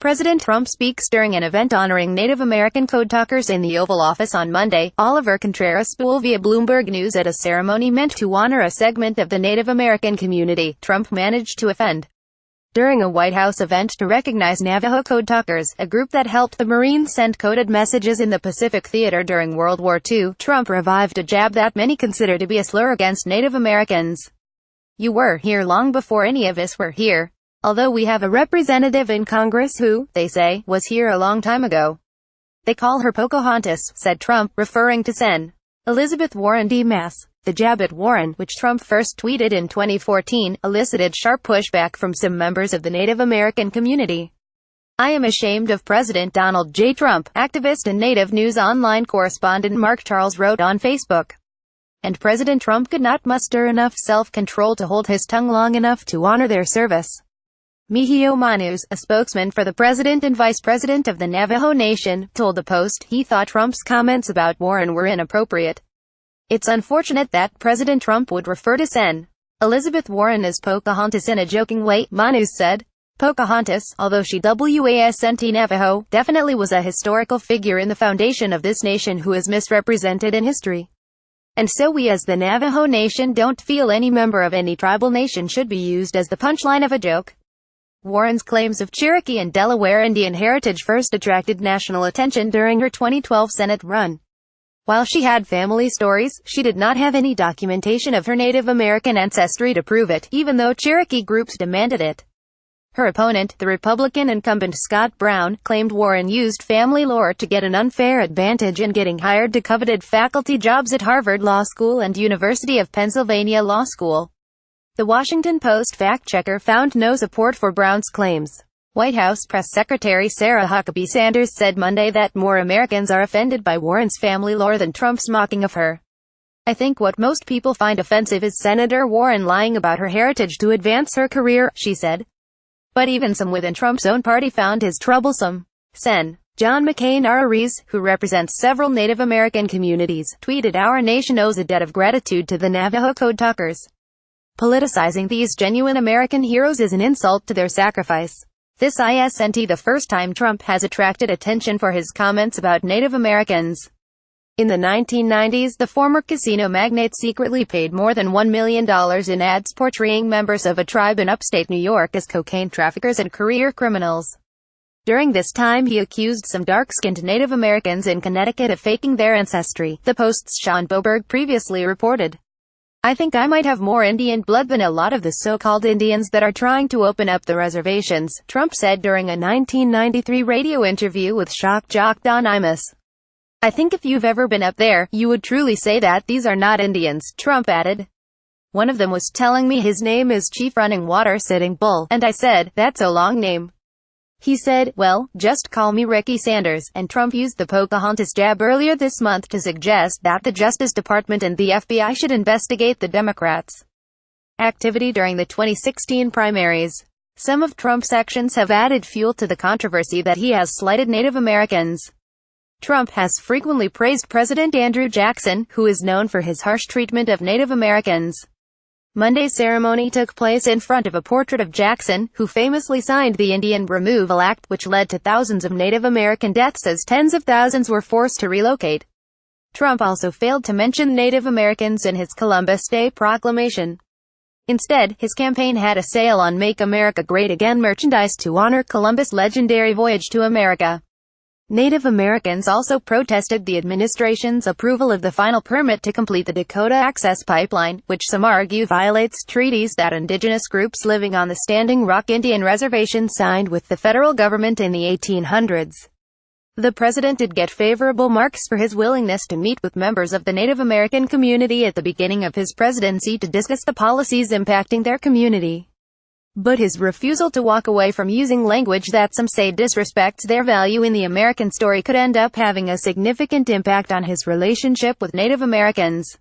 President Trump speaks during an event honoring Native American code talkers in the Oval Office on Monday. Oliver Contreraspool via Bloomberg News at a ceremony meant to honor a segment of the Native American community, Trump managed to offend. During a White House event to recognize Navajo code talkers, a group that helped the Marines send coded messages in the Pacific Theater during World War II, Trump revived a jab that many consider to be a slur against Native Americans. "You were here long before any of us were here. Although we have a representative in Congress who, they say, was here a long time ago. They call her Pocahontas," said Trump, referring to Sen. Elizabeth Warren DeMass. The jab at Warren, which Trump first tweeted in 2014, elicited sharp pushback from some members of the Native American community. "I am ashamed of President Donald J. Trump," activist and Native News Online correspondent Mark Charles wrote on Facebook. And President Trump could not muster enough self-control to hold his tongue long enough to honor their service. Mihio Manus, a spokesman for the president and vice president of the Navajo Nation, told the Post he thought Trump's comments about Warren were inappropriate. "It's unfortunate that President Trump would refer to Sen. Elizabeth Warren as Pocahontas in a joking way," Manus said. Pocahontas, although she wasn't Navajo, definitely was a historical figure in the foundation of this nation who is misrepresented in history. And so we as the Navajo Nation don't feel any member of any tribal nation should be used as the punchline of a joke. Warren's claims of Cherokee and Delaware Indian heritage first attracted national attention during her 2012 Senate run. While she had family stories, she did not have any documentation of her Native American ancestry to prove it, even though Cherokee groups demanded it. Her opponent, the Republican incumbent Scott Brown, claimed Warren used family lore to get an unfair advantage in getting hired to coveted faculty jobs at Harvard Law School and University of Pennsylvania Law School. The Washington Post fact-checker found no support for Brown's claims. White House Press Secretary Sarah Huckabee Sanders said Monday that more Americans are offended by Warren's family lore than Trump's mocking of her. "I think what most people find offensive is Senator Warren lying about her heritage to advance her career," she said. But even some within Trump's own party found his troublesome. Sen. John McCain Arias, who represents several Native American communities, tweeted, "Our nation owes a debt of gratitude to the Navajo code talkers. Politicizing these genuine American heroes is an insult to their sacrifice. This isn't the first time Trump has attracted attention for his comments about Native Americans. In the 1990s, the former casino magnate secretly paid more than $1 million in ads portraying members of a tribe in upstate New York as cocaine traffickers and career criminals. During this time he accused some dark-skinned Native Americans in Connecticut of faking their ancestry," the Post's Sean Boberg previously reported. "I think I might have more Indian blood than a lot of the so-called Indians that are trying to open up the reservations," Trump said during a 1993 radio interview with shock jock Don Imus. "I think if you've ever been up there, you would truly say that these are not Indians," Trump added. "One of them was telling me his name is Chief Running Water Sitting Bull, and I said, that's a long name. He said, well, just call me Ricky Sanders," and Trump used the Pocahontas jab earlier this month to suggest that the Justice Department and the FBI should investigate the Democrats' activity during the 2016 primaries. Some of Trump's actions have added fuel to the controversy that he has slighted Native Americans. Trump has frequently praised President Andrew Jackson, who is known for his harsh treatment of Native Americans. Monday's ceremony took place in front of a portrait of Jackson, who famously signed the Indian Removal Act, which led to thousands of Native American deaths as tens of thousands were forced to relocate. Trump also failed to mention Native Americans in his Columbus Day proclamation. Instead, his campaign had a sale on Make America Great Again merchandise to honor Columbus' legendary voyage to America. Native Americans also protested the administration's approval of the final permit to complete the Dakota Access Pipeline, which some argue violates treaties that indigenous groups living on the Standing Rock Indian Reservation signed with the federal government in the 1800s. The president did get favorable marks for his willingness to meet with members of the Native American community at the beginning of his presidency to discuss the policies impacting their community. But his refusal to walk away from using language that some say disrespects their value in the American story could end up having a significant impact on his relationship with Native Americans.